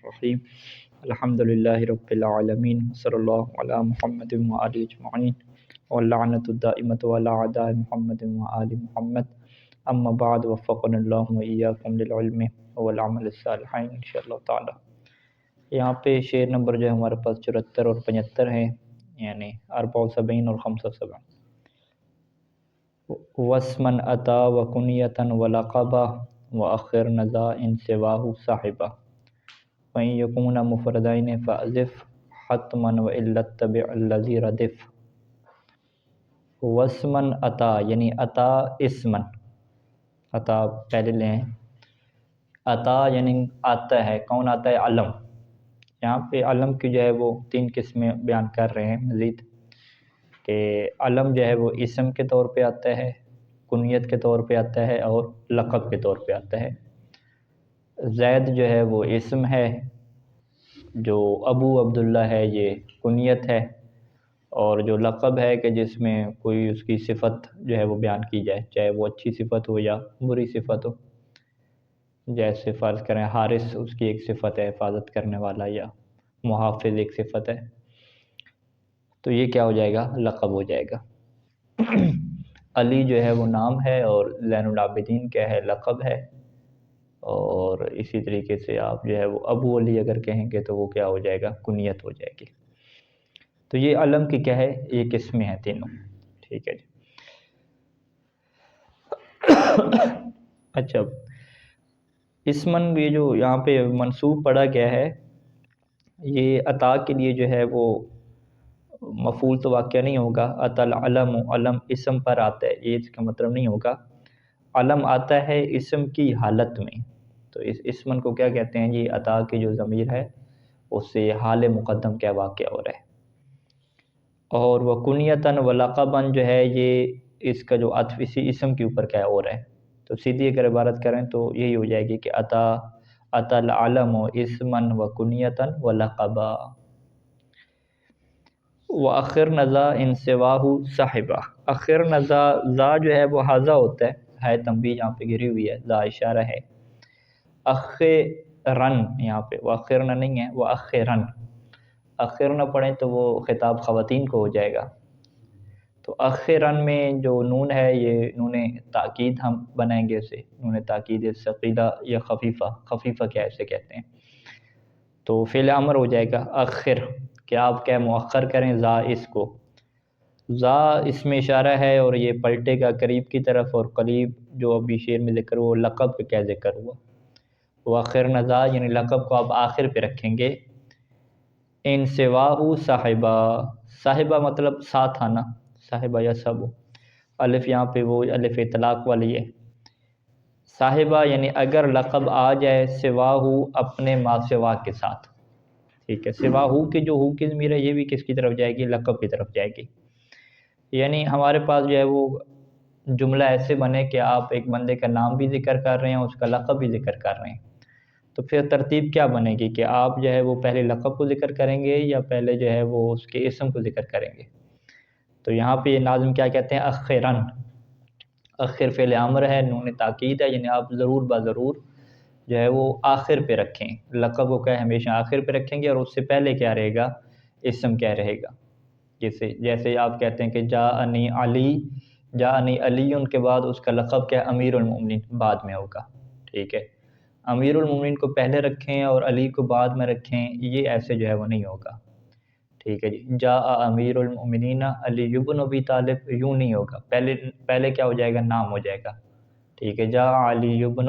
الرحیم الحمدللہ رب العالمین صلی اللہ علی محمد وآلہ اجمعین واللعنۃ الدائمۃ علی اعداء محمد وآل محمد اما بعد وفقنا اللہ وإیاکم للعلم والعمل الصالحین انشاءاللہ تعالی۔ یہاں پہ شعر نمبر جو ہے ہمارے پاس 74 اور 75 ہیں، یعنی 74 اور 75۔ واسمن اتا وکنیتا ولقبا وآخر نزا ان سواہ صاحبہ وإن یکون مفردین فأضف حتما وإلا اتبع الذی ردف۔ واسمن اتا یعنی اتا اسمن، اتا پہلے لیں، اتا یعنی آتا ہے، کون آتا ہے؟ علم۔ یہاں پہ علم کی جو ہے وہ 3 قسمیں بیان کر رہے ہیں مزید، کہ علم جو ہے وہ اسم کے طور پہ آتا ہے، کنیت کے طور پہ آتا ہے اور لقب کے طور پہ آتا ہے۔ زید جو ہے وہ اسم ہے، جو ابو عبداللہ ہے یہ کنیت ہے، اور جو لقب ہے کہ جس میں کوئی اس کی صفت جو ہے وہ بیان کی جائے، چاہے وہ اچھی صفت ہو یا بری صفت ہو۔ جیسے فرض کریں حارث اس کی ایک صفت ہے حفاظت کرنے والا، یا محافظ ایک صفت ہے، تو یہ کیا ہو جائے گا؟ لقب ہو جائے گا۔ علی جو ہے وہ نام ہے، اور زین العابدین کیا ہے؟ لقب ہے۔ اور اسی طریقے سے آپ جو ہے وہ ابو علی اگر کہیں گے تو وہ کیا ہو جائے گا؟ کنیت ہو جائے گی۔ تو یہ علم کی کیا ہے؟ یہ قسمیں ہیں تینوں، ٹھیک ہے جی۔ اچھا، اسمن یہ جو یہاں پہ منصوب پڑھا گیا ہے، یہ عطا کے لیے جو ہے وہ مفعول تو واقع نہیں ہوگا۔ عطا العلم، علم اسم پر آتا ہے، یہ اس کا مطلب نہیں ہوگا۔ علم آتا ہے اسم کی حالت میں، تو اس اسمن کو کیا کہتے ہیں؟ یہ عطا کی جو ضمیر ہے اس سے حال مقدم کیا واقع ہو رہا ہے۔ اور وہ کنیتاً و لقباً جو ہے یہ اس کا جو عطف اسی اسم کے اوپر کیا ہو رہا ہے، تو سیدھی اگر عبارت کریں تو یہی ہو جائے گی کہ عطا العلم اسمن و کنیتاً و لقبا وآخر نزا ان سواہ صاحبہ۔ آخر نزا، زا جو ہے وہ حاضہ ہوتا ہے تنبیہ یہاں پہ گری ہوئی ہے، زا اشارہ ہے۔ اخرن یہاں پہ واخرن نہیں ہے، وہ اخرن، اخر نہ پڑھیں تو وہ خطاب خواتین کو ہو جائے گا۔ تو اخرن میں جو نون ہے یہ نون تاکید ہم بنائیں گے اسے، نون تاکید ثقیلہ یا خفیفہ، خفیفہ کیا اسے کہتے ہیں، تو فعل امر ہو جائے گا اخر، کہ آپ کیا مؤخر کریں زا اس کو۔ زا اس میں اشارہ ہے اور یہ پلٹے گا قریب کی طرف، اور قریب جو ابھی شعر میں ذکر ہوا لقب کا کیا ذکر ہوا، وآخر نزا یعنی لقب کو آپ آخر پہ رکھیں گے۔ ان سواہ صاحبہ، صاحبہ مطلب ساتھ آنا، صاحبہ یا سب، الف یہاں پہ وہ الف اطلاق والی ہے۔ صاحبہ یعنی اگر لقب آ جائے سواہ اپنے ما سوا کے ساتھ، ٹھیک ہے۔ سواہ کی جو ہو کی ضمیر ہے یہ بھی کس کی طرف جائے گی؟ لقب کی طرف جائے گی۔ یعنی ہمارے پاس جو ہے وہ جملہ ایسے بنے کہ آپ ایک بندے کا نام بھی ذکر کر رہے ہیں، اس کا لقب بھی ذکر کر رہے ہیں، تو پھر ترتیب کیا بنے گی کہ آپ جو ہے وہ پہلے لقب کو ذکر کریں گے یا پہلے جو ہے وہ اس کے اسم کو ذکر کریں گے؟ تو یہاں پہ ناظم کیا کہتے ہیں؟ اخرن، اخر فعل امر ہے، نون تاکید ہے، یعنی آپ ضرور ضرور جو ہے وہ آخر پہ رکھیں، لقب کو کیا ہمیشہ آخر پہ رکھیں گے، اور اس سے پہلے کیا رہے گا؟ اسم کیا رہے گا۔ جیسے آپ کہتے ہیں کہ جاءنی علی، جاءنی علی، ان کے بعد اس کا لقب کیا ہے؟ امیر المومنین بعد میں ہوگا، ٹھیک ہے۔ امیر المومنین کو پہلے رکھیں اور علی کو بعد میں رکھیں، یہ ایسے جو ہے وہ نہیں ہوگا، ٹھیک ہے جی۔ جاء امیر المومنین علی بن ابی طالب، یوں نہیں ہوگا، پہلے کیا ہو جائے گا؟ نام ہو جائے گا، ٹھیک ہے۔ جاء علی بن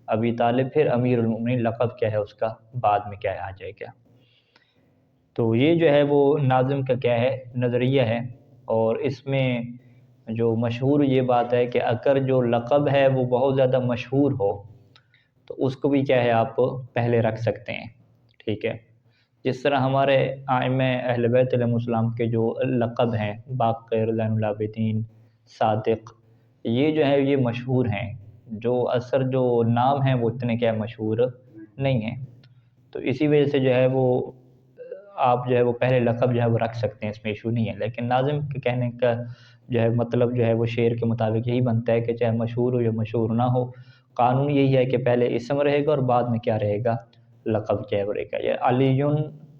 ابی طالب، پھر امیر المومنین لقب کیا ہے اس کا بعد میں کیا آ جائے گا۔ تو یہ جو ہے وہ ناظم کا کیا ہے؟ نظریہ ہے، اور اس میں جو مشہور یہ بات ہے کہ اگر جو لقب ہے وہ بہت زیادہ مشہور ہو تو اس کو بھی کیا ہے آپ پہلے رکھ سکتے ہیں، ٹھیک ہے۔ جس طرح ہمارے ائمہ اہل بیت علیہ السلام کے جو لقب ہیں، باقر، زین العابدین، صادق، یہ جو ہے یہ مشہور ہیں، جو اثر جو نام ہیں وہ اتنے کیا مشہور نہیں ہیں، تو اسی وجہ سے جو ہے وہ آپ جو ہے وہ پہلے لقب جو ہے وہ رکھ سکتے ہیں، اس میں ایشو نہیں ہے۔ لیکن ناظم کے کہنے کا جو ہے مطلب جو ہے وہ شعر کے مطابق یہی بنتا ہے کہ چاہے مشہور ہو یا مشہور نہ ہو، قانون یہی ہے کہ پہلے اسم رہے گا اور بعد میں کیا رہے گا؟ لقب جو ہے وہ رہے گا. یا علی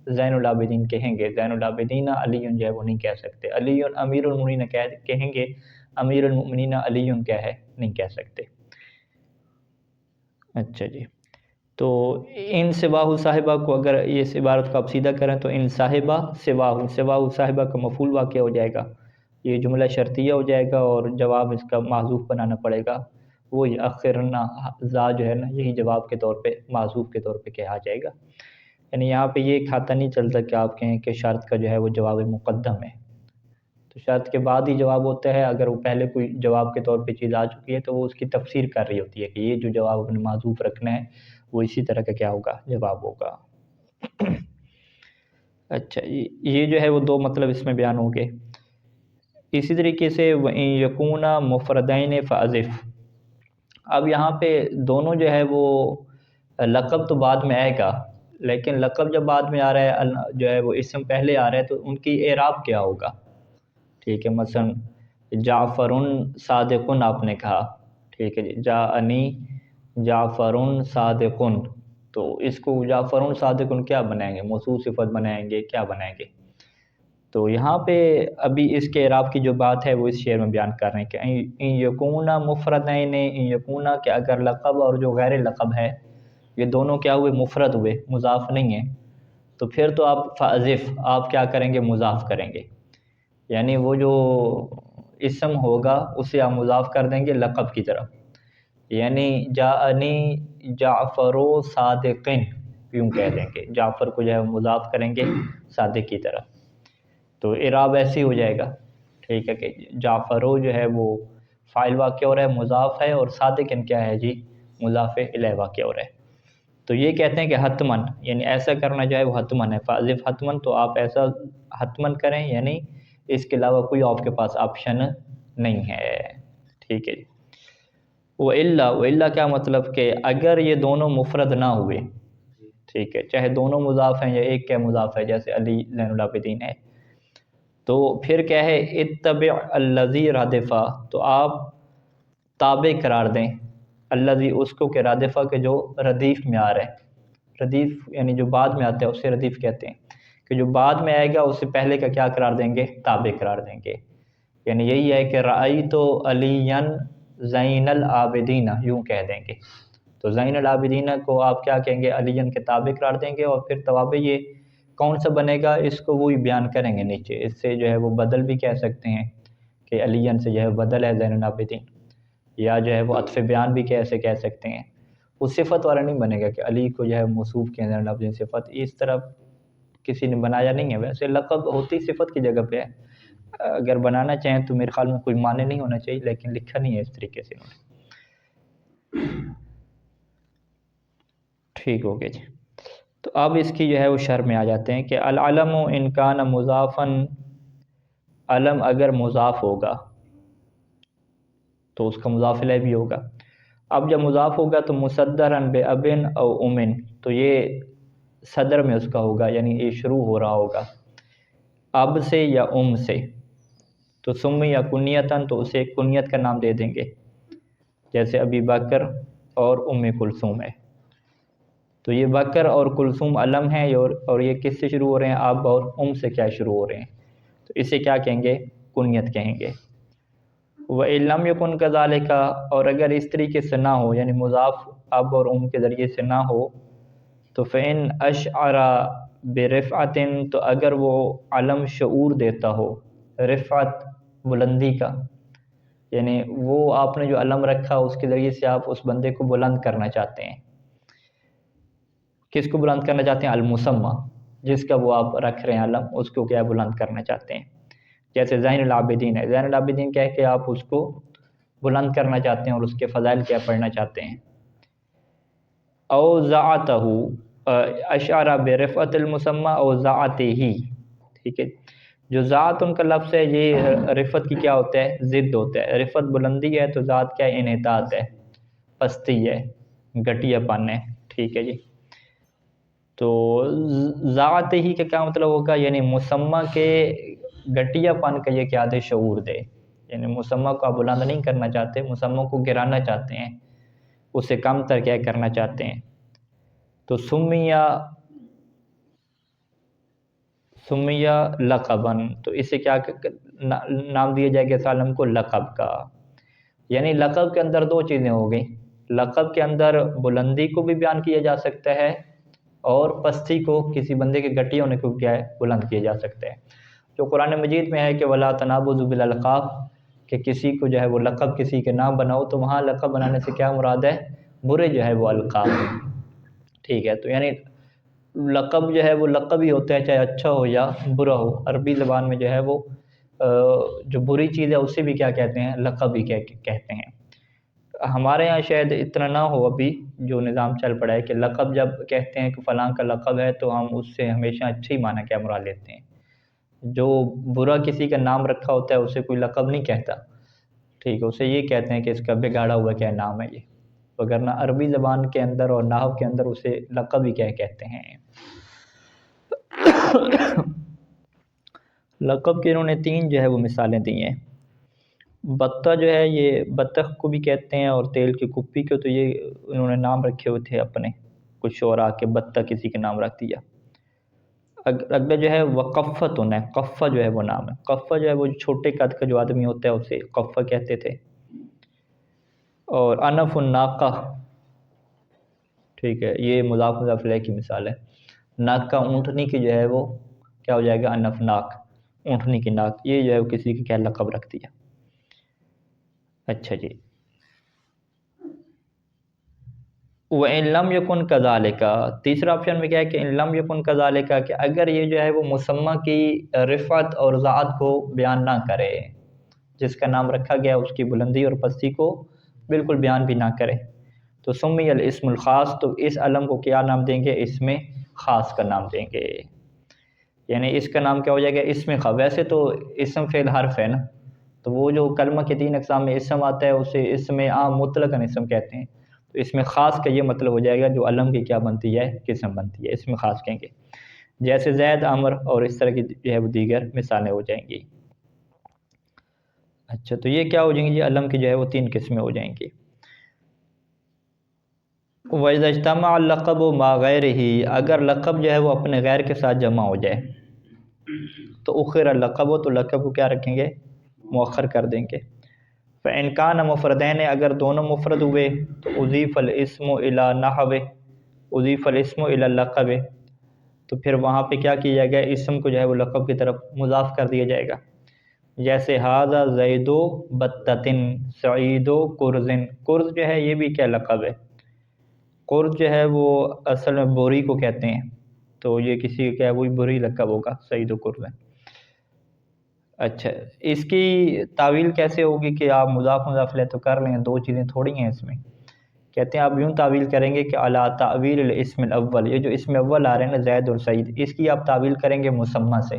زین العابدین کہیں گے, زین العابدین علی جو ہے وہ نہیں کہہ سکتے. علی امیر المؤمنین کہیں گے, امیر المؤمنین علی کیا ہے, نہیں کہہ سکتے. اچھا جی, تو ان سواہ صاحبہ کو اگر اس عبارت کو آپ سیدھا کریں تو ان صاحبہ سواہ صاحبہ کا مفعول واقع ہو جائے گا, یہ جملہ شرطیہ ہو جائے گا, اور جواب اس کا محذوف بنانا پڑے گا. وہ اخرنا زا جو ہے نا, یہی جواب کے طور پہ محذوف کے طور پہ کہا جائے گا. یعنی یہاں پہ یہ کھاتا نہیں چلتا کہ آپ کہیں کہ شرط کا جو ہے وہ جواب مقدم ہے, تو شرط کے بعد ہی جواب ہوتا ہے. اگر وہ پہلے کوئی جواب کے طور پہ چیز آ چکی ہے تو وہ اس کی تفسیر کر رہی ہوتی ہے کہ یہ جو جواب اپنے معذوف رکھنا ہے وہ اسی طرح کا کیا ہوگا, جواب ہوگا. اچھا, یہ جو ہے وہ دو مطلب اس میں بیان ہو گئے. اسی طریقے سے وَإِن يَكُونَا مُفْرَدَيْنِ فَأَضِفْ, اب یہاں پہ دونوں جو ہے وہ لقب تو بعد میں آئے گا, لیکن لقب جب بعد میں آ رہا ہے, جو ہے وہ اسم پہلے آ رہا ہے, تو ان کی اعراب کیا ہوگا. ٹھیک ہے, مثلا جعفر صادق آپ نے کہا, ٹھیک ہے جی, جاءنی جعفر صادق, تو اس کو جعفر صادق کیا بنائیں گے, موصوف صفت بنائیں گے, کیا بنائیں گے. تو یہاں پہ ابھی اس کے اعراب کی جو بات ہے وہ اس شعر میں بیان کر رہے ہیں کہ ان یکونا مفردین, ان یکونا کہ اگر لقب اور جو غیر لقب ہے یہ دونوں کیا ہوئے, مفرد ہوئے, مضاف نہیں ہیں, تو پھر تو آپ فاضف آپ کیا کریں گے, مضاف کریں گے. یعنی وہ جو اسم ہوگا اسے آپ مضاف کر دیں گے لقب کی طرف. یعنی جاءنی جعفر صادقین یوں کہہ دیں گے, جعفر کو جو ہے مضاف کریں گے صادق کی طرف, تو اعراب ایسے ہی ہو جائے گا. ٹھیک ہے کہ جعفر جو ہے وہ فاعل واقع ہو رہا ہے, مضاف ہے, اور صادقین کیا ہے جی, مضاف الیہ واقع ہو رہا ہے. تو یہ کہتے ہیں کہ حتمن, یعنی ایسا کرنا چاہے وہ حتمن ہے, فاضف حتمن, تو آپ ایسا حتمن کریں, یعنی اس کے علاوہ کوئی آپ کے پاس آپشن نہیں ہے. ٹھیک ہے جی. وَإِلَّا کیا مطلب کہ اگر یہ دونوں مفرد نہ ہوئے, ٹھیک ہے, چاہے دونوں مضاف ہیں یا ایک کیا مضاف ہے, جیسے علی زین العابدین ہے, تو پھر کیا ہے, اتبع الذی رادفا, تو آپ تابع قرار دیں الذی اس کو, کہ رادفا کے جو ردیف میں آ رہا ہے. ردیف یعنی جو بعد میں آتا ہے اسے ردیف کہتے ہیں, کہ جو بعد میں آئے گا اس سے پہلے کا کیا قرار دیں گے, تابع قرار دیں گے. یعنی یہی ہے کہ رأیت علی زین العابدین یوں کہہ دیں گے, تو زین العابدین کو آپ کیا کہیں گے, علی کے تابع قرار دیں گے, اور پھر توابع یہ کون سا بنے گا اس کو وہی بیان کریں گے نیچے. اس سے جو ہے وہ بدل بھی کہہ سکتے ہیں کہ علی سے جو ہے بدل ہے زین العابدین, یا جو ہے وہ عطف بیان بھی کیسے کہہ سکتے ہیں. وہ صفت والا نہیں بنے گا کہ علی کو جو ہے موصوف کیا زین العابدین صفت, اس طرح کسی نے بنایا نہیں ہے. ویسے لقب ہوتی صفت کی جگہ پہ ہے, اگر بنانا چاہیں تو میرے خیال میں کوئی معنی نہیں ہونا چاہیے, لیکن لکھا نہیں ہے اس طریقے سے انہوں نے. ٹھیک ہو گیا جی. تو اب اس کی جو ہے وہ شرح میں آ جاتے ہیں کہ العلم ان کان مضافن, علم اگر مضاف ہوگا تو اس کا مضاف الیہ بھی ہوگا. اب جب مضاف ہوگا تو مصدرن بے ابن او امن, تو یہ صدر میں اس کا ہوگا, یعنی یہ شروع ہو رہا ہوگا اب سے یا سے. تو سمی یا کنیتن, تو اسے کنیت کا نام دے دیں گے, جیسے ابی بکر اور کلثوم ہے. تو یہ بکر اور کلثوم علم ہیں, اور یہ کس سے شروع ہو رہے ہیں, اب اور سے کیا شروع ہو رہے ہیں, تو اسے کیا کہیں گے, کنیت کہیں گے. وَإِلَّمْ يَكُنْ كَذَلِكَ, اور اگر اس طریقے سے نہ ہو, یعنی مضاف اب اور کے ذریعے سے نہ ہو, تو فَإِنْ أَشْعَرَ بِرِفْعَةٍ, تو اگر وہ علم شعور دیتا ہو, رفعت بلندی کا, یعنی وہ آپ نے جو علم رکھا اس کے ذریعے سے آپ اس بندے کو بلند کرنا چاہتے ہیں. کس کو بلند کرنا چاہتے ہیں, المسمى, جس کا وہ آپ رکھ رہے ہیں علم, اس کو کیا بلند کرنا چاہتے ہیں. جیسے زین العابدین ہے, زین العابدین کہہ کے آپ اس کو بلند کرنا چاہتے ہیں اور اس کے فضائل کیا پڑھنا چاہتے ہیں. او ذاتہ اشعر برفعت المسمى او ذاته, ٹھیک ہے. جو ذات ان کا لفظ ہے یہ رفعت کی کیا ہوتا ہے, ضد ہوتا ہے. رفعت بلندی ہے, تو ذات کیا ہے, انحطاط ہے, پستی ہے, گھٹیا پن ہے. ٹھیک ہے جی. تو ذات ہی کا کیا مطلب ہوگا, یعنی مسمى کے گھٹیا پن کا یہ کیا دے, شعور دے. یعنی مسمى کو آپ بلند نہیں کرنا چاہتے, مسمى کو گرانا چاہتے ہیں, اسے کم تر کیا کرنا چاہتے ہیں. تو سمیہ لقبن، تو اسے کیا نام دیا جائے گا اس عالم کو؟ لقب کا۔ یعنی لقب کے اندر دو چیزیں ہو گئی، لقب کے اندر بلندی کو بھی بیان کیا جا سکتا ہے اور پستی کو، کسی بندے کے گھٹیا ہونے کو کیا ہے بلند کیا جا سکتا ہے۔ جو قرآن مجید میں ہے کہ ولا تنابزوا بالالقاب، کہ کسی کو جو ہے وہ لقب کسی کے نام بناؤ، تو وہاں لقب بنانے سے کیا مراد ہے؟ برے جو ہے وہ القاب، ٹھیک ہے۔ تو یعنی لقب جو ہے وہ لقب ہی ہوتا ہے، چاہے اچھا ہو یا برا ہو۔ عربی زبان میں جو ہے وہ جو بری چیز ہے اسے بھی کیا کہتے ہیں؟ لقب ہی کہتے ہیں۔ ہمارے ہاں شاید اتنا نہ ہو ابھی جو نظام چل پڑا ہے کہ لقب جب کہتے ہیں کہ فلاں کا لقب ہے تو ہم اس سے ہمیشہ اچھا ہی معنی کیا مراد لیتے ہیں۔ جو برا کسی کا نام رکھا ہوتا ہے اسے کوئی لقب نہیں کہتا، ٹھیک ہے، اسے یہ کہتے ہیں کہ اس کا بگاڑا ہوا کیا نام ہے یہ، وگرنہ عربی زبان کے اندر اور نحو کے اندر اسے لقب ہی کیا کہتے ہیں۔ لقب کے انہوں نے 3 جو ہے وہ مثالیں دی ہیں۔ بطہ جو ہے یہ بطخ کو بھی کہتے ہیں، اور تیل کی کپی کو تو یہ انہوں نے نام رکھے ہوئے تھے اپنے کچھ شعراء کے، بطہ کسی کے نام رکھ دیا۔ اگلا جو ہے وقفتن ہے، قفہ جو ہے وہ نام ہے، قفہ جو ہے وہ چھوٹے قد کا جو آدمی ہوتا ہے اسے قفہ کہتے تھے۔ اور انف الناقہ، ٹھیک ہے، یہ مضاف مضاف الیہ کی مثال ہے۔ ناک کا اونٹنی کی جو ہے وہ کیا ہو جائے گا؟ انف ناک، اونٹنی کی ناک، یہ جو ہے وہ کسی کی کیا لقب رکھ دیا۔ اچھا جی، وَإِن لَمْ يَكُنْ كَذَلِكَ، تیسرا آپشن میں کیا ہے کہ ان لم یکن كَذَلِكَ، کہ اگر یہ جو ہے وہ مسمى کی رفعت اور ذات کو بیان نہ کرے، جس کا نام رکھا گیا اس کی بلندی اور پستی کو بالکل بیان بھی نہ کرے، تو سمی الاسم الخاص، تو اس علم کو کیا نام دیں گے؟ اسم خاص کا نام دیں گے۔ یعنی اس کا نام کیا ہو جائے گا؟ اسم خاص۔ ویسے تو اسم فعل حرف ہے نا، تو وہ جو کلمہ کے 3 اقسام میں اسم آتا ہے اسے اسم عام مطلقاً اسم کہتے ہیں، تو اسم خاص کا یہ مطلب ہو جائے گا جو علم کی کیا بنتی ہے؟ قسم بنتی ہے، اسم خاص کہیں گے، جیسے زید، عمر اور اس طرح کی جو ہے وہ دیگر مثالیں ہو جائیں گی۔ اچھا، تو یہ کیا ہو جائیں گی؟ یہ علم کی جو ہے وہ 3 قسمیں ہو جائیں گی۔ وَإِذَا اجْتَمَعَ اللَّقَبُ مَعَ غَيْرِهِ، اگر لقب جو ہے وہ اپنے غیر کے ساتھ جمع ہو جائے تو اخر اللقب، تو لقب کو کیا رکھیں گے؟ مؤخر کر دیں گے۔ فَإِنْ كَانَ مُفْرَدَيْنِ، اگر دونوں مفرد ہوئے تو اضیف الاسم الی نحو، اضیف الاسم الی اللقب، تو پھر وہاں پہ کیا کیا جائے گا؟ اسم کو جو ہے وہ لقب کی طرف مضاف کر دیا جائے گا، جیسے ھذا زید بطۃ سعید کرز، کرز جو ہے یہ بھی کیا لقب ہے، کرز جو ہے وہ اصل میں بوری کو کہتے ہیں، تو یہ کسی کا کیا وہی بری لقب ہوگا، سعید و کرز۔ اچھا، اس کی تعویل کیسے ہوگی کہ آپ مضاف مضاف الیہ تو کر لیں، 2 چیزیں تھوڑی ہیں اس میں، کہتے ہیں آپ یوں تعویل کریں گے کہ علی تعویل الاسم الاول، یہ جو اسم اول آ رہے ہیں نا زید اور سعید، اس کی آپ تعویل کریں گے مسمى سے،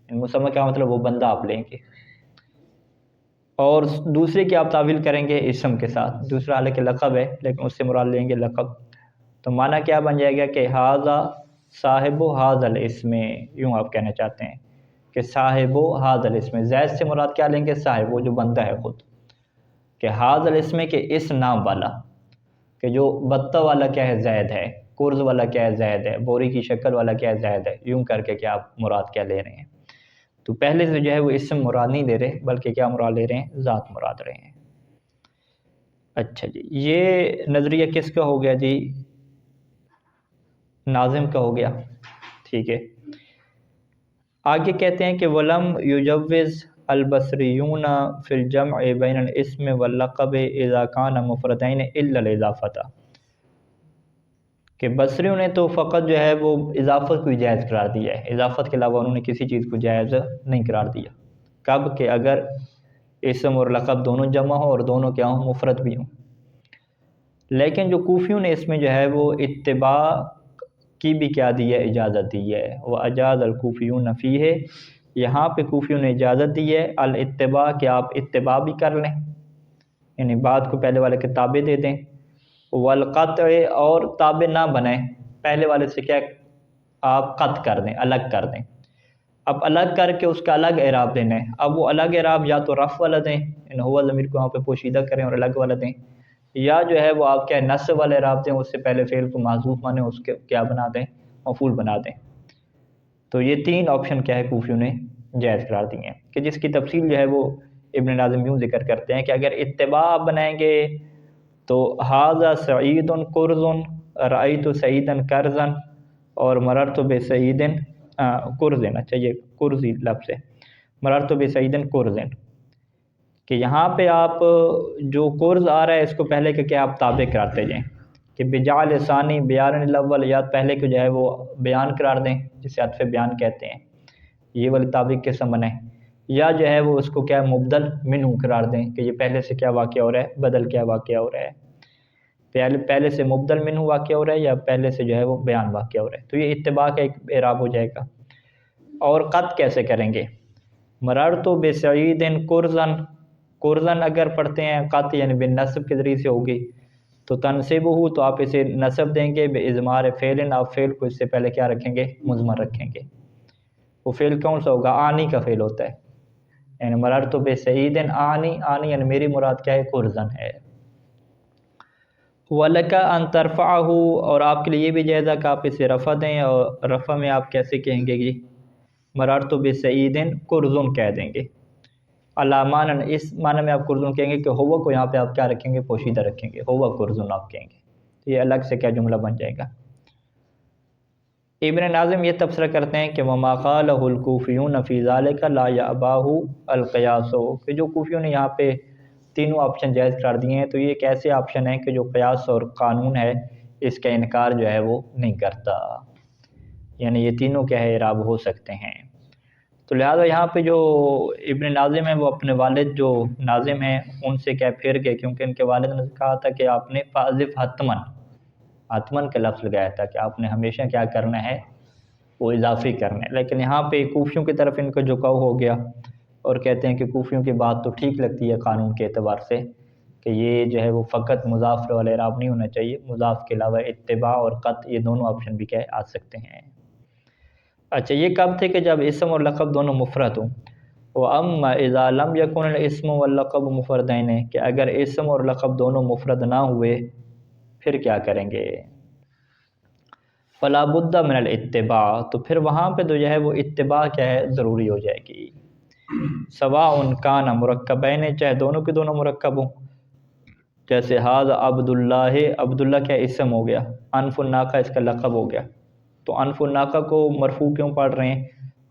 مسمى کیا مطلب؟ وہ بندہ آپ لیں گے، اور دوسرے کی آپ تعویل کریں گے اسم کے ساتھ، دوسرا حالانکہ لقب ہے لیکن اس سے مراد لیں گے لقب، تو معنی کیا بن جائے گا کہ ھذا صاحب ھذا الاسم، یوں آپ کہنا چاہتے ہیں کہ صاحب ھذا الاسم، زید سے مراد کیا لیں گے؟ صاحب، وہ جو بندہ ہے خود، کہ ھذا الاسم، کہ اس نام والا، کہ جو بطہ والا کیا ہے؟ زید ہے، کرز والا کیا ہے؟ زید ہے، بوری کی شکل والا کیا ہے؟ زید ہے، یوں کر کے کیا آپ مراد کیا لے رہے ہیں؟ تو پہلے سے جو ہے وہ اسم مراد نہیں لے رہے بلکہ کیا مراد لے رہے ہیں؟ ذات مراد رہے ہیں۔ اچھا جی، یہ نظریہ کس کا ہو گیا جی؟ ناظم کا ہو گیا، ٹھیک ہے۔ آگے کہتے ہیں کہ وَلَمْ يُجَوِّزْ الْبَصْرِيُّونَ فِي الْجَمْعِ بَيْنَ الْاسْمِ وَاللَّقَبِ إِذَا كَانَ مُفْرَدَيْنِ إِلَّا الْإِضَافَةَ، کہ بصریوں نے تو فقط جو ہے وہ اضافت کو جائز قرار دیا ہے، اضافت کے علاوہ انہوں نے کسی چیز کو جائز نہیں قرار دیا، کب کہ اگر اسم اور لقب دونوں جمع ہوں اور دونوں کیا ہوں؟ مفرد بھی ہوں۔ لیکن جو کوفیوں نے اس میں جو ہے وہ اتباع کی بھی کیا دی ہے؟ اجازت دی ہے، وَأَجَازَ الْكُوفِيُّونَ فِيهِ، یہاں پہ کوفیوں نے اجازت دی ہے الاتباع، کہ آپ اتباع بھی کر لیں، یعنی بات کو پہلے والے کے تابع دے دیں، والقطع، اور تابع نہ بنائیں، پہلے والے سے کیا آپ قطع کر دیں، الگ کر دیں، اب الگ کر کے اس کا الگ اعراب دینا ہے، اب وہ الگ اعراب یا تو رفع والا دیں، ہوا ضمیر کو وہاں پہ پوشیدہ کریں اور الگ والا دیں، یا جو ہے وہ آپ کیا نصب والے اعراب دیں، اس سے پہلے فعل کو محذوف مانیں، اس کے کیا بنا دیں، مفعول بنا دیں۔ تو یہ تین آپشن کیا ہے کوفیوں نے جائز قرار دیے ہیں، کہ جس کی تفصیل جو ہے وہ ابن ناظم یوں ذکر کرتے ہیں کہ اگر اتباع آپ بنائیں گے تو ھذا سعید قرض، رأیت سعیدا قرضا، اور مررت بسعید قرض، اچھا یہ قرضی لفظ ہے، مررت بسعید قرض، کہ یہاں پہ آپ جو قرض آ رہا ہے اس کو پہلے کہ کیا آپ تابع کراتے جائیں، کہ بجعل ثانی بیان الاول، یا پہلے کو جو ہے وہ بیان قرار دیں جسے عطف بیان کہتے ہیں، یہ والی تابع قسم بنائیں، یا جو ہے وہ اس کو کیا مبدل منہ قرار دیں کہ یہ پہلے سے کیا واقعہ ہو رہا ہے، بدل کیا واقعہ ہو رہا ہے، پہلے سے مبدل منہ واقعہ ہو رہا ہے یا پہلے سے جو ہے وہ بیان واقعہ ہو رہا ہے، تو یہ اتباع کا ایک اعراب ہو جائے گا۔ اور قط کیسے کریں گے، مررت بسعید قرضا، قرضاً اگر پڑھتے ہیں قط یعنی بن نصب کے ذریعے سے ہوگی تو تنصب ہو تو آپ اسے نصب دیں گے بإضمار فعل، آپ فعل کو اس سے پہلے کیا رکھیں گے، مضمر رکھیں گے۔ وہ فعل کون سا ہوگا، آنی کا فعل ہوتا ہے، یعنی مررت بسعید آنی، آنی یعنی میری مراد کیا ہے، قرضاً ہے۔ وَلَكَ أَن تَرْفَعَهُ، اور آپ کے لیے یہ بھی جائز ہے کہ آپ اسے رفع دیں، اور رفع میں آپ کیسے کہیں گے، مررت بسعید قرض کہہ دیں گے، علامہ اس معنی میں آپ قرض کہیں گے کہ ہوا کو یہاں پہ آپ کیا رکھیں گے، پوشیدہ رکھیں گے، ہوا قرض آپ کہیں گے، تو یہ الگ سے کیا جملہ بن جائے گا۔ ابن ناظم یہ تبصرہ کرتے ہیں کہ وما قالہ الکوفیون فی ذلک لا یأباہ القیاس، کہ جو کوفیوں نے یہاں پہ تینوں آپشن جائز قرار دیے ہیں تو یہ ایک ایسے آپشن ہیں کہ جو قیاس اور قانون ہے اس کا انکار جو ہے وہ نہیں کرتا، یعنی یہ تینوں کیا ہے اعراب ہو سکتے ہیں۔ تو لہٰذا یہاں پہ جو ابن ناظم ہیں وہ اپنے والد جو ناظم ہیں ان سے کیا پھر گئے، کیونکہ ان کے والد نے کہا تھا کہ آپ نے فاضف حتمن، حتمن کا لفظ لگایا تھا کہ آپ نے ہمیشہ کیا کرنا ہے، وہ اضافی کرنا ہے، لیکن یہاں پہ کوفیوں کی طرف ان کا جھکاؤ ہو گیا اور کہتے ہیں کہ کوفیوں کی بات تو ٹھیک لگتی ہے قانون کے اعتبار سے کہ یہ جو ہے وہ فقط مضاف والا اعراب نہیں ہونا چاہیے، مضاف کے علاوہ اتباع اور قط یہ دونوں آپشن بھی کیا آ سکتے ہیں۔ اچھا یہ کب تھے کہ جب اسم اور لقب دونوں مفرد ہوں، وَأَمَّا إِذَا لَمْ يَكُنِ الْإِسْمُ وَاللَّقَبُ مُفْرَدَيْنِ، کہ اگر اسم اور لقب دونوں مفرد نہ ہوئے پھر کیا کریں گے، فَلَا بُدَّ مِنَ الْإِتِّبَاعِ، تو پھر وہاں پہ تو جو ہے وہ اتباع کیا ہے ضروری ہو جائے گی، سواء کان مرکبین، چاہے دونوں کے دونوں مرکب ہوں، جیسے ھذا عبداللہ، عبداللہ کیا اسم ہو گیا، انف الناقہ اس کا لقب ہو گیا، تو انف الناقہ کو مرفوع کیوں پڑھ رہے ہیں،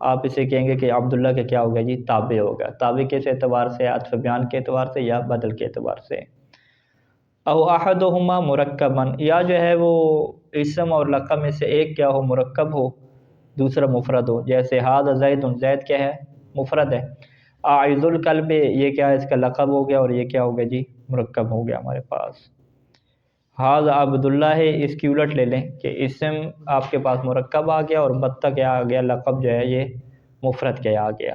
آپ اسے کہیں گے کہ عبداللہ کا کیا ہو گیا جی، تابع ہوگا، تابع کس اعتبار سے، عطف بیان کے اعتبار سے یا بدل کے اعتبار سے۔ او احدہما مرکباً، یا جو ہے وہ اسم اور لقب میں سے ایک کیا ہو مرکب ہو دوسرا مفرد ہو، جیسے ھذا زید، زید کیا ہے مفرد ہے، اعیذ الکلب یہ کیا ہے اس کا لقب ہو گیا اور یہ کیا ہو گیا جی مرکب ہو گیا ہمارے پاس۔ ھذا عبداللہ ہے، اس کی الٹ لے لیں کہ اسم آپ کے پاس مرکب آ گیا اور بدتہ کیا آ گیا، لقب جو ہے یہ مفرد کیا آ گیا،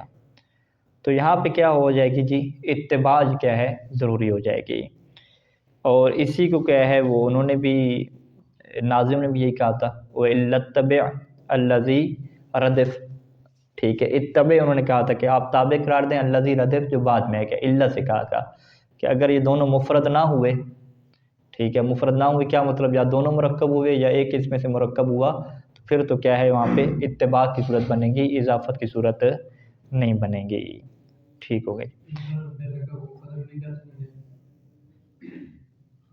تو یہاں پہ کیا ہو جائے گی جی اتباع کیا ہے ضروری ہو جائے گی۔ اور اسی کو کیا ہے وہ انہوں نے بھی ناظم نے بھی یہی کہا تھا، وَإِلَّتَّبِعْ الَّذِي رَدِفْ، ٹھیک ہے، اتبع انہوں نے کہا تھا کہ آپ تابع قرار دیں الذی ردف جو بعد میں ہے، کہ اللہ سے کہا تھا کہ اگر یہ دونوں مفرد نہ ہوئے، ٹھیک ہے، مفرد نہ ہوئے کیا مطلب، یا دونوں مرکب ہوئے یا ایک اس میں سے مرکب ہوا، تو پھر تو کیا ہے وہاں پہ اتباع کی صورت بنے گی، اضافت کی صورت نہیں بنے گی، ٹھیک ہو گئی۔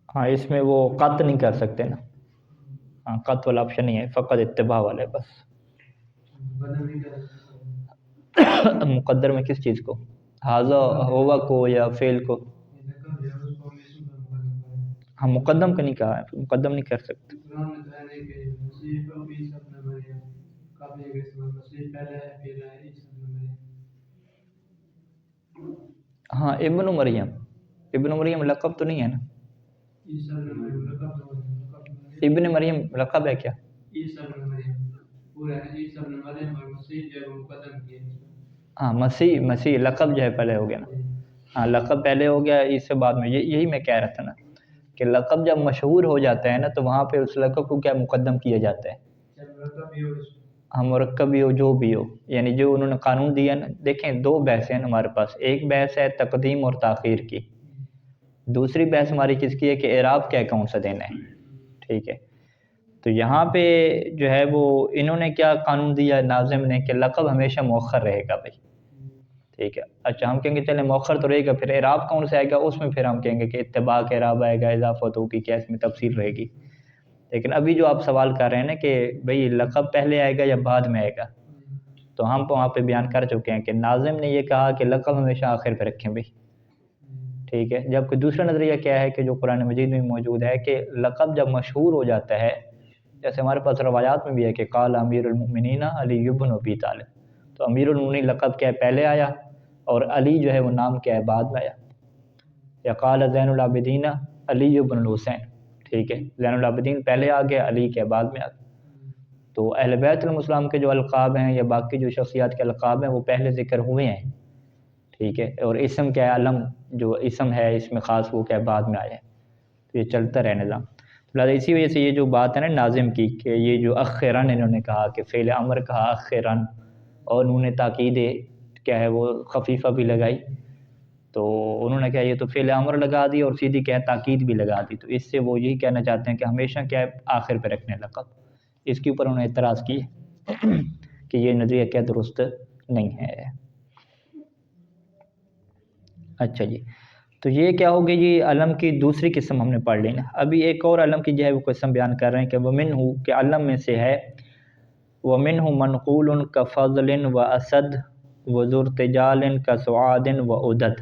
ہاں اس میں وہ قط نہیں کر سکتے نا، ہاں قط والا آپشن نہیں ہے، فقط اتباع والا ہے بس۔ مقدر میں کس چیز کو، ھذا ہوا کو یا فعل کو، ہم مقدم کا نہیں کہا ہے، مقدم نہیں کر سکتے۔ ہاں ابن مریم، ابن مریم لقب تو نہیں ہے نا، ابن مریم لقب ہے کیا، ہاں مسیح، مسیح لقب جو ہے پہلے ہو گیا نا، ہاں لقب پہلے ہو گیا اس سے بعد میں، یہی میں کہہ رہا تھا نا کہ لقب جب مشہور ہو جاتا ہے نا تو وہاں پہ اس لقب کو کیا مقدم کیا جاتا ہے، ہاں مرکب بھی ہو جو بھی ہو، یعنی جو انہوں نے قانون دیا نا، دیکھیں دو بحثیں ہیں ہمارے پاس، ایک بحث ہے تقدیم اور تاخیر کی، دوسری بحث ہماری کس کی ہے کہ اعراب کیا کون سا دینا ہے، ٹھیک ہے۔ تو یہاں پہ جو ہے وہ انہوں نے کیا قانون دیا ناظم نے کہ لقب ہمیشہ مؤخر رہے گا بھائی، ٹھیک ہے۔ اچھا ہم کہیں گے چلیں مؤخر تو رہے گا، پھر اعراب کون سا آئے گا، اس میں پھر ہم کہیں گے کہ اتباع کا اعراب آئے گا، اضافت ہوگی، کیا اس میں تفصیل رہے گی۔ لیکن ابھی جو آپ سوال کر رہے ہیں نا کہ بھئی لقب پہلے آئے گا یا بعد میں آئے گا، تو ہم وہاں پہ بیان کر چکے ہیں کہ ناظم نے یہ کہا کہ لقب ہمیشہ آخر پہ رکھیں بھئی، ٹھیک ہے۔ جبکہ دوسرا نظریہ کیا ہے کہ جو قرآن مجید میں موجود ہے کہ لقب جب مشہور ہو جاتا ہے، جیسے ہمارے پاس روایات میں بھی ہے کہ قال امیر المؤمنین علی بن ابی طالب، تو امیر المؤمنین لقب کیا ہے پہلے آیا، اور علی جو ہے وہ نام کیا ہے بعد میں آیا۔ یا قال زین العابدین علی بن الحسین، ٹھیک ہے، زین العابدین پہلے آ گیا، علی کے بعد میں آ گیا۔ تو اہل بیت المسلم کے جو القاب ہیں یا باقی جو شخصیات کے القاب ہیں وہ پہلے ذکر ہوئے ہیں، ٹھیک ہے، اور اسم کیا ہے علم جو اسم ہے اس میں خاص وہ کیا ہے بعد میں آیا ہے، تو یہ چلتا رہے نظام۔ لہٰذا اسی وجہ سے یہ جو بات ہے نا ناظم کی کہ یہ جو اخرن انہوں نے کہا کہ فعل امر کہا اخرن، اور انہوں نے تاکید کیا ہے وہ خفیفہ بھی لگائی، تو انہوں نے کہا یہ تو فعل امر لگا دی اور سیدھی کیا ہے تاکید بھی لگا دی، تو اس سے وہ یہی کہنا چاہتے ہیں کہ ہمیشہ کیا ہے آخر پہ رکھنے لقب۔ اس کے اوپر انہوں نے اعتراض کی کہ یہ نظریہ کیا درست نہیں ہے۔ اچھا جی، تو یہ کیا ہوگی جی علم کی دوسری قسم ہم نے پڑھ لی نا۔ ابھی ایک اور علم کی جو ہے وہ قسم بیان کر رہے ہیں کہ ومنہ کہ علم میں سے ہے ومنہ منقول کفضل و اسد و ذو ارتجال کسعاد و عدد۔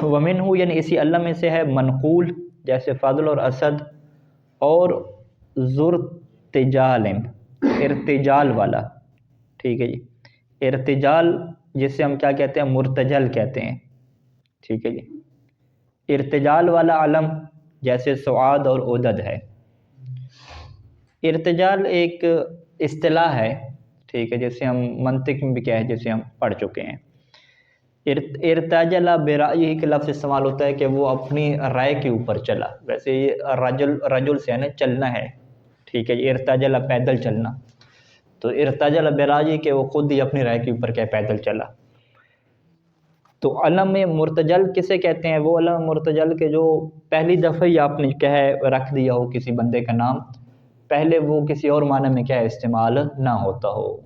ومنہ یعنی اسی علم میں سے ہے منقول جیسے فضل اور اسد، اور ذو ارتجال ارتجال والا، ٹھیک ہے جی، ارتجال جسے ہم کیا کہتے ہیں مرتجل کہتے ہیں، ٹھیک ہے جی، ارتجال والا علم جیسے سعاد اور عدد ہے۔ ارتجال ایک اصطلاح ہے، ٹھیک ہے، جیسے ہم منطق میں بھی کیا ہے جیسے ہم پڑھ چکے ہیں۔ ارتجل برائیہ کا لفظ استعمال ہوتا ہے کہ وہ اپنی رائے کے اوپر چلا، ویسے یہ رجل سے ہے نا چلنا ہے، ٹھیک ہے جی، ارتجل پیدل چلنا، تو ارتجل برائیہ کہ وہ خود ہی اپنی رائے کے اوپر کیا پیدل چلا۔ تو علم مرتجل کسے کہتے ہیں؟ وہ علم مرتجل کے جو پہلی دفعہ ہی آپ نے کیا ہے رکھ دیا ہو کسی بندے کا نام، پہلے وہ کسی اور معنی میں کیا ہے استعمال نہ ہوتا ہو،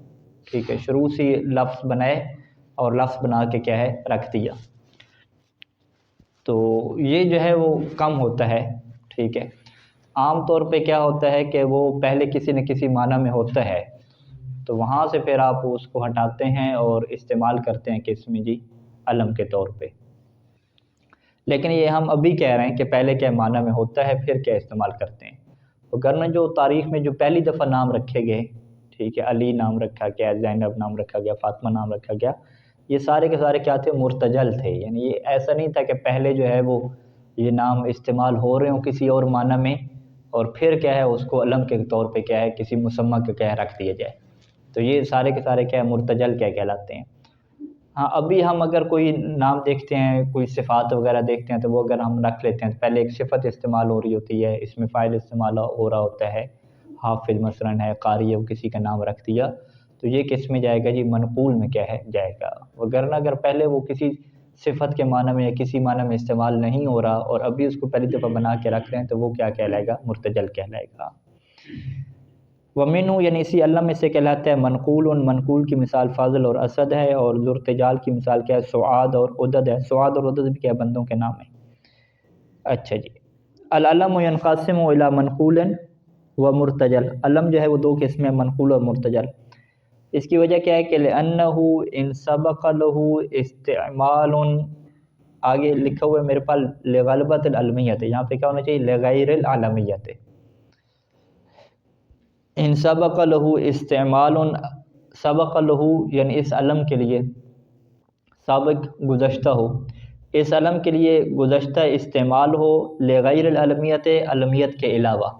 ٹھیک ہے، شروع سے لفظ بنائے اور لفظ بنا کے کیا ہے رکھ دیا، تو یہ جو ہے وہ کم ہوتا ہے، ٹھیک ہے۔ عام طور پہ کیا ہوتا ہے کہ وہ پہلے کسی نہ کسی معنی میں ہوتا ہے، تو وہاں سے پھر آپ اس کو ہٹاتے ہیں اور استعمال کرتے ہیں کس میں جی علم کے طور پہ۔ لیکن یہ ہم ابھی کہہ رہے ہیں کہ پہلے کیا معنی میں ہوتا ہے پھر کیا استعمال کرتے ہیں۔ تو گرنہ جو تاریخ میں جو پہلی دفعہ نام رکھے گئے، ٹھیک ہے، علی نام رکھا گیا، زینب نام رکھا گیا، فاطمہ نام رکھا گیا، یہ سارے کے سارے کیا تھے مرتجل تھے، یعنی یہ ایسا نہیں تھا کہ پہلے جو ہے وہ یہ نام استعمال ہو رہے ہوں کسی اور معنی میں اور پھر کیا ہے اس کو علم کے طور پہ کیا ہے کسی مسمى کے کیا ہے رکھ دیا جائے، تو یہ سارے کے سارے کیا ہے مرتجل کیا کہلاتے ہیں۔ ہاں ابھی ہم اگر کوئی نام دیکھتے ہیں، کوئی صفات وغیرہ دیکھتے ہیں، تو وہ اگر ہم رکھ لیتے ہیں تو پہلے ایک صفت استعمال ہو رہی ہوتی ہے، اس میں فاعل استعمال ہو رہا ہوتا ہے، حافظ مثلاً ہے، قاری ہے، وہ کسی کا نام رکھ دیا، تو یہ کس میں جائے گا جی منقول میں کیا ہے جائے گا۔ وگرنہ اگر پہلے وہ کسی صفت کے معنی میں یا کسی معنی میں استعمال نہیں ہو رہا اور ابھی اس کو پہلی دفعہ بنا کے رکھ رہے ہیں تو وہ کیا کہلائے گا مرتجل کہلائے گا۔ ومنہ یعنی اسی علم میں سے کہلاتا ہے منقول، منقول کی مثال فاضل اور اسد ہے، اور ذو ارتجال کی مثال کیا ہے سعاد اور عدد ہے، سعاد اور عدد بھی کیا بندوں کے نام ہیں۔ اچھا جی، العلم ينقسم الى منقول و مرتجل، علم جو ہے وہ دو قسم ہیں منقول اور مرتجل۔ اس کی وجہ کیا ہے کہ لأنه ان سبق له استعمال، آگے لکھا ہوا ہے میرے پاس لغلبۃ العلمیت، یہاں پہ کیا ہونا چاہیے لغیر العلمیت، ان سبق له استعمال، سبق له یعنی اس علم کے لیے سابق گزشتہ ہو، اس علم کے لیے گزشتہ استعمال ہو لغیر العلمیت علمیت کے علاوہ،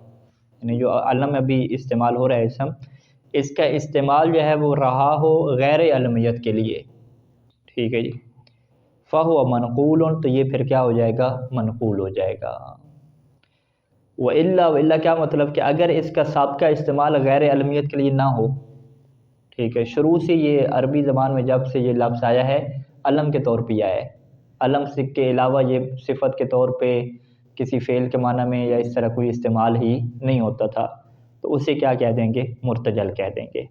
یعنی جو علم ابھی استعمال ہو رہا ہے اسم، اس کا استعمال جو ہے وہ رہا ہو غیر علمیت کے لیے، ٹھیک ہے جی، فَهُوَ منقول، تو یہ پھر کیا ہو جائے گا منقول ہو جائے گا۔ وَإِلَّا کیا مطلب کہ اگر اس کا سابقہ استعمال غیر علمیت کے لیے نہ ہو، ٹھیک ہے، شروع سے یہ عربی زبان میں جب سے یہ لفظ آیا ہے علم کے طور پہ آیا ہے، علم سے کے علاوہ یہ صفت کے طور پہ کسی فعل کے معنی میں یا اس طرح کوئی استعمال ہی نہیں ہوتا تھا، تو اسے کیا کہہ دیں گے؟ مرتجل کہہ دیں گے۔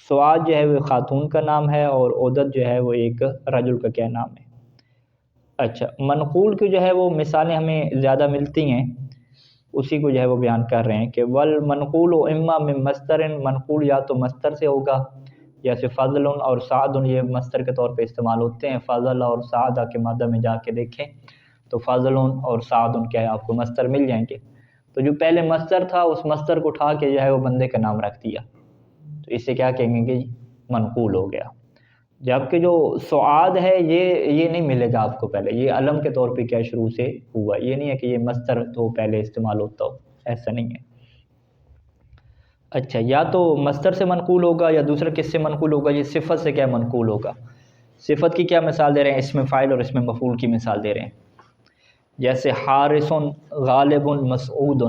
سعاد جو ہے وہ خاتون کا نام ہے، اور عدد جو ہے وہ ایک رجل کا کیا نام ہے۔ اچھا، منقول کی جو ہے وہ مثالیں ہمیں زیادہ ملتی ہیں، اسی کو جو ہے وہ بیان کر رہے ہیں کہ والمنقول اما من مصدر، منقول یا تو مصدر سے ہوگا، جیسے فضل اور سعد یہ مصدر کے طور پہ استعمال ہوتے ہیں۔ فضل اور سعد کے مادہ میں جا کے دیکھیں تو فضل اور سعد کیا ہے، آپ کو مصدر مل جائیں گے۔ تو جو پہلے مصدر تھا اس مصدر کو اٹھا کے جو ہے وہ بندے کا نام رکھ دیا، تو اسے کیا کہیں گے؟ منقول ہو گیا۔ جبکہ جو سعاد ہے یہ نہیں ملے گا آپ کو پہلے، یہ علم کے طور پہ کیا شروع سے ہوا، یہ نہیں ہے کہ یہ مصدر تو پہلے استعمال ہوتا ہو، ایسا نہیں ہے۔ اچھا، یا تو مصدر سے منقول ہوگا یا دوسرا کس سے منقول ہوگا؟ یہ صفت سے کیا منقول ہوگا؟ صفت کی کیا مثال دے رہے ہیں؟ اسم فاعل اور اسم مفعول کی مثال دے رہے ہیں، جیسے حارث غالب مسعود،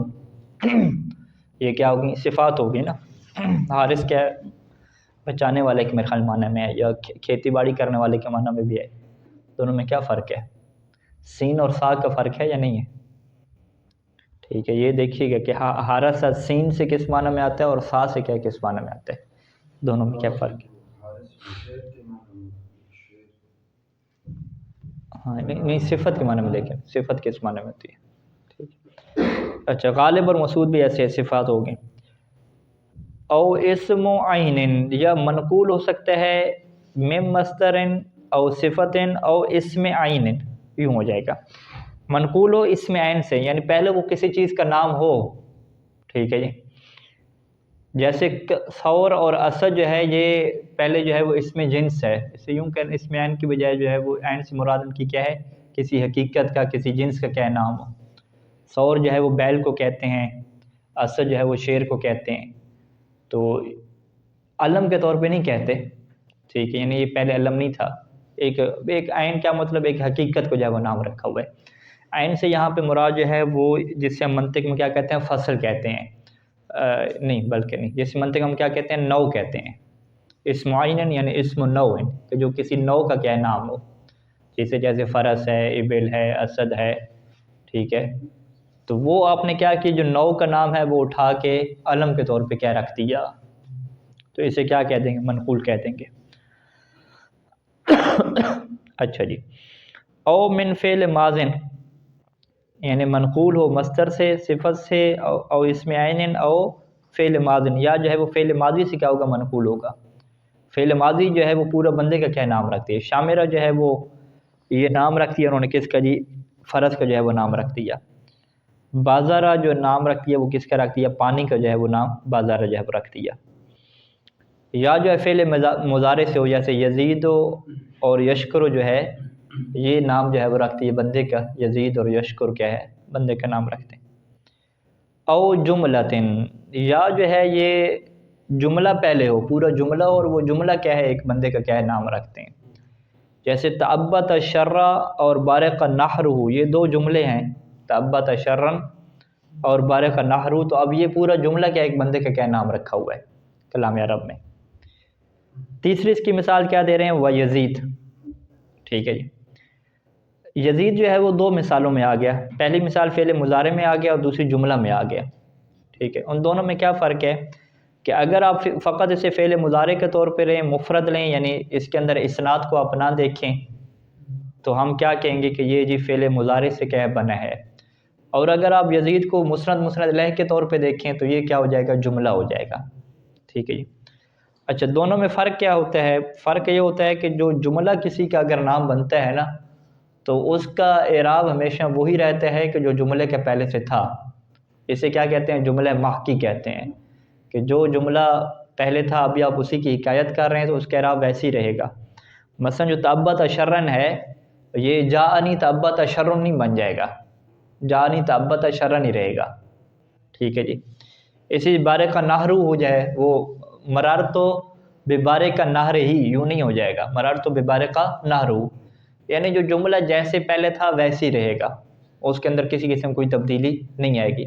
یہ کیا ہوگی؟ صفات ہوگی نا۔ حارث کیا ہے؟ بچانے والے کے میرے خیال معنی میں ہے، یا کھیتی باڑی کرنے والے کے معنی میں بھی ہے۔ دونوں میں کیا فرق ہے؟ سین اور سا کا فرق ہے یا نہیں ہے؟ ٹھیک ہے، یہ دیکھیے گا کہ حارث سین سے کس معنی میں آتا ہے اور سا سے کیا کس معنی میں آتا ہے، دونوں میں کیا فرق ہے؟ ہاں نہیں صفت کے معنی میں دیکھیں، صفت کس معنی میں ہوتی ہے۔ ٹھیک ہے، اچھا، غالب اور مسعود بھی ایسے صفات ہو گئیں۔ او اسم عین، یا منقول ہو سکتا ہے من مصدر او صفت او اسم عین، یوں ہو جائے گا۔ منقول ہو اسم عین سے، یعنی پہلے وہ کسی چیز کا نام ہو، ٹھیک ہے جی، جیسے ثور اور اسد جو ہے یہ پہلے جو ہے وہ اسم جنس ہے، اسے یوں کہ اسم عین کی بجائے جو ہے وہ عین سے مراد ان کی کیا ہے؟ کسی حقیقت کا، کسی جنس کا کیا نام ہو۔ ثور جو ہے وہ بیل کو کہتے ہیں، اسد جو ہے وہ شیر کو کہتے ہیں، تو علم کے طور پہ نہیں کہتے، ٹھیک ہے، یعنی یہ پہلے علم نہیں تھا۔ ایک عین کیا مطلب؟ ایک حقیقت کو جو ہے وہ نام رکھا ہوا ہے۔ عین سے یہاں پہ مراد جو ہے وہ جسے ہم منطق میں کیا کہتے ہیں؟ فصل کہتے ہیں، نہیں بلکہ نہیں، جس منطق ہم کیا کہتے ہیں؟ نوع کہتے ہیں۔ اسم عین یعنی اسم نوع، کہ جو کسی نوع کا کیا نام ہو، جیسے فرس ہے، ابل ہے، اسد ہے، ٹھیک ہے، تو وہ آپ نے کیا کہ جو نوع کا نام ہے وہ اٹھا کے علم کے طور پہ کیا رکھ دیا، تو اسے کیا کہہ دیں گے؟ منقول کہہ دیں گے۔ اچھا جی، او من فعل ماضٍ، یعنی منقول ہو مصدر سے، صفت سے، او اسم عین او فعل ماضٍ، یا جو ہے وہ فعل ماضی سے کیا ہوگا؟ منقول ہوگا۔ فعل ماضی جو ہے وہ پورا بندے کا کیا نام رکھتی ہے؟ شامرہ جو ہے وہ یہ نام رکھ دیا انہوں نے، کس کا جی؟ فرس کا جو ہے وہ نام رکھ دیا۔ بازارہ جو نام رکھ دیا وہ کس کا رکھ دیا؟ پانی کا جو ہے وہ نام بازارہ جو ہے وہ رکھ دیا۔ یا جو ہے فعل مضارع سے ہو، جیسے یزید اور یشکر جو ہے یہ نام جو ہے وہ رکھتی ہے بندے کا، یزید اور یشکر کیا ہے؟ بندے کا نام رکھتے ہیں۔ او جملتن، یا جو ہے یہ جملہ پہلے ہو، پورا جملہ، اور وہ جملہ کیا ہے؟ ایک بندے کا کیا ہے؟ نام رکھتے ہیں، جیسے تعبت شرّا اور بارق نحرہ، یہ دو جملے ہیں، تعبت شرًا اور بارق نحرہ، تو اب یہ پورا جملہ کیا ایک بندے کا کیا نام رکھا ہوا ہے کلام عرب میں۔ تیسری اس کی مثال کیا دے رہے ہیں؟ وَيَزِيد، ٹھیک ہے جی، یزید جو ہے وہ دو مثالوں میں آ گیا، پہلی مثال فعل مضارع میں آ گیا اور دوسری جملہ میں آ گیا، ٹھیک ہے۔ ان دونوں میں کیا فرق ہے کہ اگر آپ فقط اسے فعل مضارع کے طور پہ لیں، مفرد لیں، یعنی اس کے اندر اسناد کو آپ نہ دیکھیں، تو ہم کیا کہیں گے کہ یہ جی فعل مضارع سے کیا بنا ہے، اور اگر آپ یزید کو مسند لہ کے طور پہ دیکھیں تو یہ کیا ہو جائے گا؟ جملہ ہو جائے گا، ٹھیک ہے جی۔ اچھا، دونوں میں فرق کیا ہوتا ہے؟ فرق یہ ہوتا ہے کہ جو جملہ کسی کا اگر نام بنتا ہے نا تو اس کا اعراب ہمیشہ وہی رہتا ہے کہ جو جملے کے پہلے سے تھا، اسے کیا کہتے ہیں؟ جملہ محکی کہتے ہیں، کہ جو جملہ پہلے تھا ابھی آپ اسی کی حکایت کر رہے ہیں تو اس کا اعراب ویسے ہی رہے گا۔ مثلا جو تعبت شرًا ہے یہ جاءنی تعبت شرًا نہیں بن جائے گا، جاءنی تعبت شرًا ہی رہے گا، ٹھیک ہے جی۔ اسی بارق نحرہ ہو جائے، وہ مررت ببارق نہر ہی، یوں نہیں ہو جائے گا، مررت ببارق نہرہ، یعنی جو جملہ جیسے پہلے تھا ویسے ہی رہے گا، اس کے اندر کسی قسم کوئی تبدیلی نہیں آئے گی۔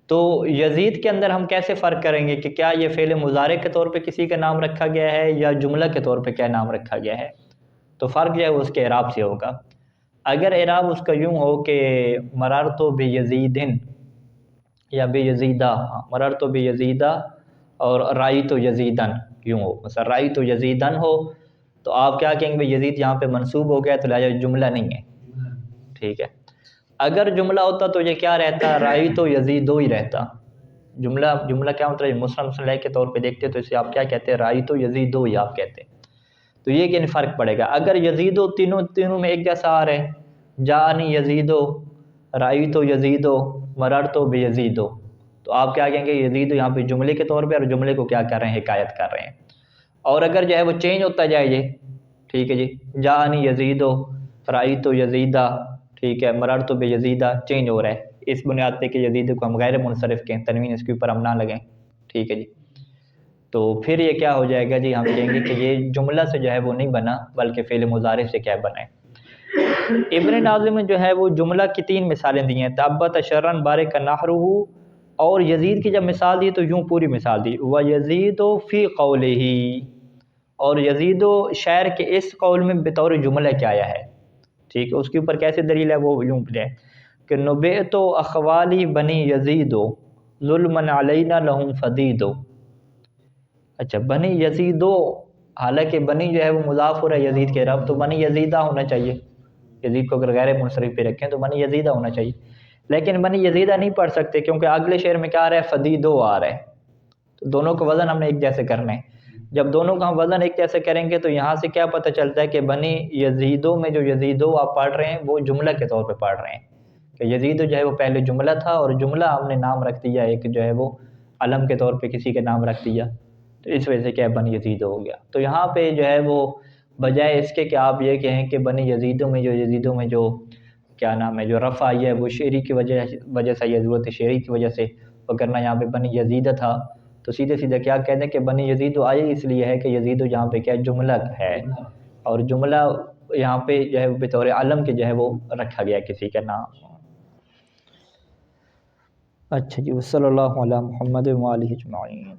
تو یزید کے اندر ہم کیسے فرق کریں گے کہ کیا یہ فعل مضارع کے طور پہ کسی کا نام رکھا گیا ہے یا جملہ کے طور پہ کیا نام رکھا گیا ہے؟ تو فرق جو ہے اس کے اعراب سے ہوگا۔ اگر اعراب اس کا یوں ہو کہ مررت بیزیدن یا بیزیدہ، مررت بیزیدہ اور رأیت یزیدن یوں ہو، مثلا رأیت یزیدن ہو تو آپ کیا کہیں گے؟ یزید یہاں پہ منصوب ہو گیا تو لہٰذا جملہ نہیں ہے، ٹھیک ہے۔ اگر جملہ ہوتا تو یہ کیا رہتا؟ رأیت یزیدو ہی رہتا۔ جملہ کیا مطلب؟ مسلم صلیح کے طور پہ دیکھتے تو اسے آپ کیا کہتے ہیں؟ رأیت یزیدو ہی آپ کہتے ہیں۔ تو یہ کہ فرق پڑے گا۔ اگر یزیدو تینوں میں ایک جیسا آ رہے ہیں، جانی یزیدو، رأیت یزیدو، مررت بیزیدو، تو آپ کیا کہیں گے؟ یزیدو یہاں پہ جملے کے طور پہ، اور جملے کو کیا کر رہے ہیں؟ حکایت کر رہے ہیں۔ اور اگر جو ہے وہ چینج ہوتا جائے یہ، ٹھیک ہے جی، جانی یزیدو، رأیت یزیدہ، ٹھیک ہے، مررت بیزیدہ، چینج ہو رہا ہے اس بنیاد پہ کہ یزید کو ہم غیر منصرف کہیں، تنوین اس کے اوپر ہم نہ لگیں، ٹھیک ہے جی۔ تو پھر یہ کیا ہو جائے گا جی؟ ہم کہیں گے کہ یہ جملہ سے جو ہے وہ نہیں بنا بلکہ فعل مضارع سے کیا بنا ہے۔ ابن ناظم نے جو ہے وہ جملہ کی 3 مثالیں دی ہیں، تبت شرن بارک نحرہ، اور یزید کی جب مثال دی تو یوں پوری مثال دی، وَيَزِيدُ فِي قَوْلِهِ، اور یزید و شاعر کے اس قول میں بطور جملہ کیا آیا ہے، ٹھیک ہے، اس کے اوپر کیسے دلیل ہے وہ یوں ہے کہ نبئت اخوالی بنی یزید ظلمن علینا لہم فدید۔ اچھا، بنی یزیدو، حالانکہ بنی جو ہے وہ مضاف ہو رہا ہے یزید کے رب، تو بنی یزیدہ ہونا چاہیے، یزید کو اگر غیر منصرف پہ رکھیں تو بنی یزیدہ ہونا چاہیے، لیکن بنی یزیدہ نہیں پڑھ سکتے کیونکہ اگلے شعر میں کیا آ رہا ہے؟ فدیدو آ رہا ہے، تو دونوں کا وزن ہم نے ایک جیسے کرنا ہے۔ جب دونوں کا ہم وزن ایک جیسے کریں گے تو یہاں سے کیا پتہ چلتا ہے کہ بنی یزیدو میں جو یزیدو آپ پڑھ رہے ہیں وہ جملہ کے طور پہ پڑھ رہے ہیں، کہ یزیدو جو ہے وہ پہلے جملہ تھا اور جملہ ہم نے نام رکھ دیا ایک جو ہے وہ علم کے طور پہ کسی کے نام رکھ دیا، تو اس وجہ سے کیا بنی یزیدو ہو گیا۔ تو یہاں پہ جو ہے وہ بجائے اس کے کہ آپ یہ کہیں کہ بنی یزیدو میں جو کیا نام ہے جو رفع آئی ہے وہ شعری کی وجہ سے یہ ضرورت شعری کی وجہ سے، وگرنہ یہاں پہ بنی یزیدہ تھا تو سیدھے کیا کہہ دیں کہ بنی یزیدو آئی اس لیے ہے کہ یزیدو یہاں پہ کیا جملہ ہے، اور جملہ یہاں پہ جو ہے بطور علم کے جو ہے وہ رکھا گیا کسی کا نام۔ اچھا جی، صلی اللہ علی محمد و آلہ اجمعین۔